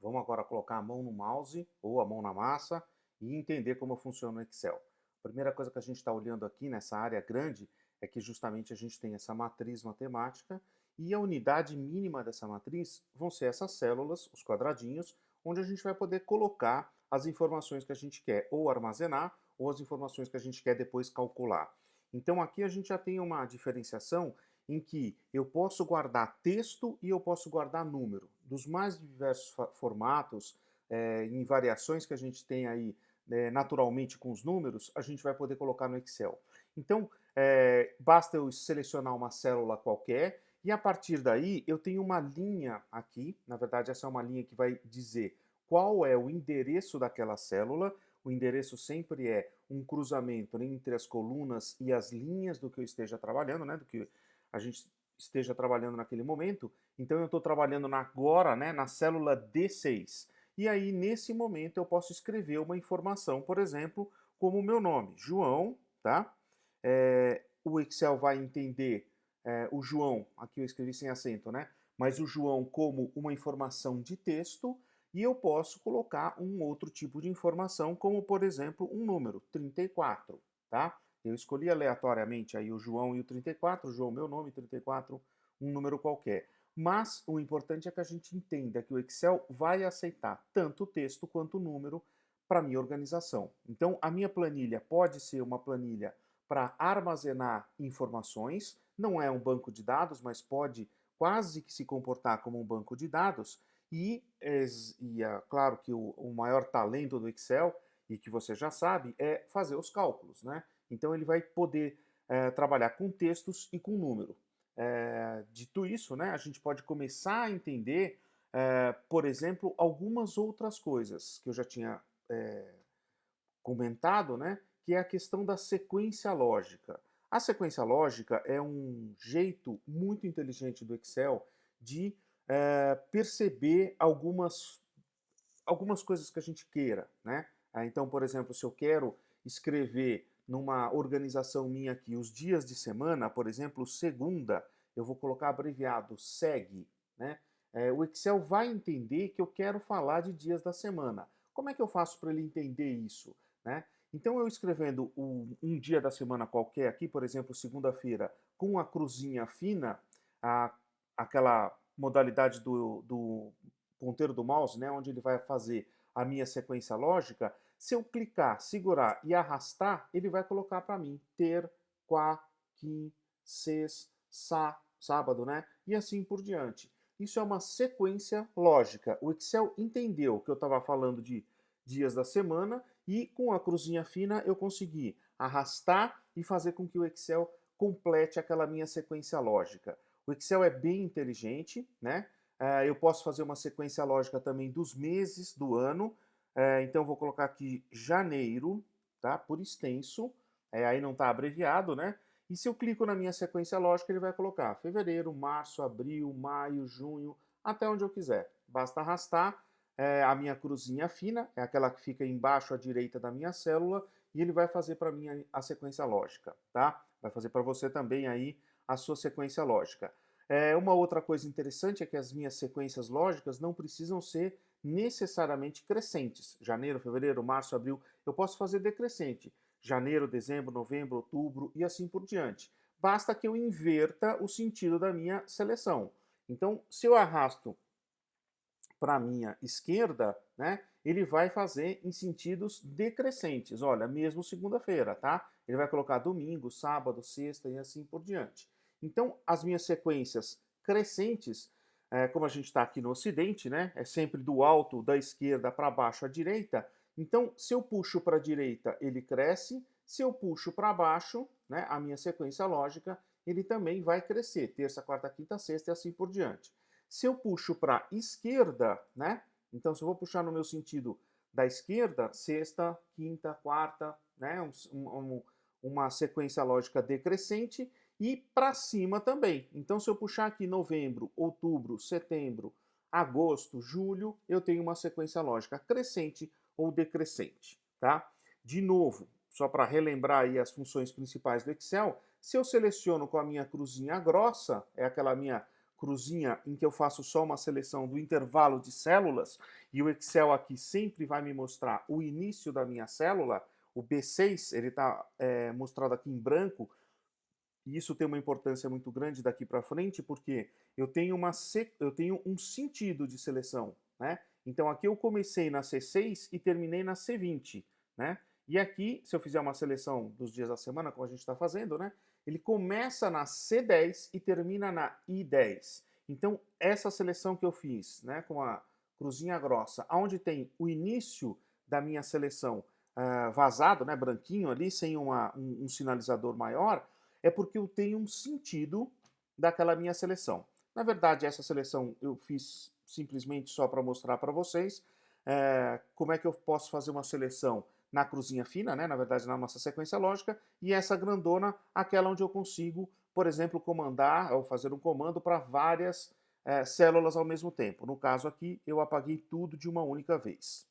Vamos agora colocar a mão no mouse ou a mão na massa e entender como funciona o Excel. A primeira coisa que a gente está olhando aqui nessa área grande é que justamente a gente tem essa matriz matemática e a unidade mínima dessa matriz vão ser essas células, os quadradinhos, onde a gente vai poder colocar as informações que a gente quer ou armazenar ou as informações que a gente quer depois calcular. Então aqui a gente já tem uma diferenciação em que eu posso guardar texto e eu posso guardar número. Dos mais diversos formatos, em variações que a gente tem aí naturalmente com os números, a gente vai poder colocar no Excel. Então, basta eu selecionar uma célula qualquer e a partir daí eu tenho uma linha aqui, na verdade essa é uma linha que vai dizer qual é o endereço daquela célula. O endereço sempre é um cruzamento entre as colunas e as linhas do que eu esteja trabalhando, né, do que a gente esteja trabalhando naquele momento. Então eu estou trabalhando agora, né, na célula D6. E aí, nesse momento, eu posso escrever uma informação, por exemplo, como o meu nome, João, tá? O Excel vai entender o João, aqui eu escrevi sem acento, né? Mas o João como uma informação de texto e eu posso colocar um outro tipo de informação, como, por exemplo, um número, 34, tá? Eu escolhi aleatoriamente aí o João e o 34, João, meu nome, 34, um número qualquer. Mas o importante é que a gente entenda que o Excel vai aceitar tanto o texto quanto o número para minha organização. Então, a minha planilha pode ser uma planilha para armazenar informações, não é um banco de dados, mas pode quase que se comportar como um banco de dados, claro que o maior talento do Excel, e que você já sabe, é fazer os cálculos, né? Então ele vai poder trabalhar com textos e com número. Dito isso, né, a gente pode começar a entender, por exemplo, algumas outras coisas que eu já tinha comentado, né, que é a questão da sequência lógica. A sequência lógica é um jeito muito inteligente do Excel de perceber algumas coisas que a gente queira, né? Então, por exemplo, se eu quero escrever numa organização minha aqui os dias de semana, por exemplo, segunda, eu vou colocar abreviado SEG, né? O Excel vai entender que eu quero falar de dias da semana. Como é que eu faço para ele entender isso, né? Então, eu escrevendo um dia da semana qualquer aqui, por exemplo, segunda-feira, com a cruzinha fina, a, aquela modalidade do ponteiro do mouse, né, onde ele vai fazer a minha sequência lógica, se eu clicar, segurar e arrastar, ele vai colocar para mim ter, qua, quin, ses, sa, sábado, né? E assim por diante. Isso é uma sequência lógica. O Excel entendeu que eu estava falando de dias da semana e com a cruzinha fina eu consegui arrastar e fazer com que o Excel complete aquela minha sequência lógica. O Excel é bem inteligente, né? Eu posso fazer uma sequência lógica também dos meses do ano. Então, vou colocar aqui janeiro, tá? Por extenso. Aí não está abreviado, né? E se eu clico na minha sequência lógica, ele vai colocar fevereiro, março, abril, maio, junho, até onde eu quiser. Basta arrastar a minha cruzinha fina, é aquela que fica embaixo à direita da minha célula, e ele vai fazer para mim a sequência lógica, tá? Vai fazer para você também aí a sua sequência lógica. Uma outra coisa interessante é que as minhas sequências lógicas não precisam ser necessariamente crescentes. Janeiro, fevereiro, março, abril, eu posso fazer decrescente. Janeiro, dezembro, novembro, outubro e assim por diante. Basta que eu inverta o sentido da minha seleção. Então, se eu arrasto para a minha esquerda, né, ele vai fazer em sentidos decrescentes. Olha, mesmo segunda-feira, tá? Ele vai colocar domingo, sábado, sexta e assim por diante. Então, as minhas sequências crescentes, como a gente está aqui no Ocidente, né, é sempre do alto da esquerda para baixo à direita. Então, se eu puxo para a direita, ele cresce. Se eu puxo para baixo, né, a minha sequência lógica, ele também vai crescer. Terça, quarta, quinta, sexta e assim por diante. Se eu puxo para a esquerda, né? Então, se eu vou puxar no meu sentido da esquerda, sexta, quinta, quarta, né? Uma sequência lógica decrescente e para cima também. Então, se eu puxar aqui novembro, outubro, setembro, agosto, julho, eu tenho uma sequência lógica crescente ou decrescente, tá? De novo, só para relembrar aí as funções principais do Excel, se eu seleciono com a minha cruzinha grossa, é aquela minha cruzinha em que eu faço só uma seleção do intervalo de células, e o Excel aqui sempre vai me mostrar o início da minha célula, o B6, ele está mostrado aqui em branco, e isso tem uma importância muito grande daqui para frente, porque eu tenho um sentido de seleção, né? Então aqui eu comecei na C6 e terminei na C20, né? E aqui, se eu fizer uma seleção dos dias da semana, como a gente está fazendo, né? Ele começa na C10 e termina na I10. Então, essa seleção que eu fiz, né, com a cruzinha grossa, onde tem o início da minha seleção vazado, né, branquinho ali, sem um sinalizador maior, é porque eu tenho um sentido daquela minha seleção. Na verdade, essa seleção eu fiz simplesmente só para mostrar para vocês como é que eu posso fazer uma seleção na cruzinha fina, né? Na verdade, na nossa sequência lógica, e essa grandona, aquela onde eu consigo, por exemplo, comandar ou fazer um comando para várias células ao mesmo tempo. No caso aqui, eu apaguei tudo de uma única vez.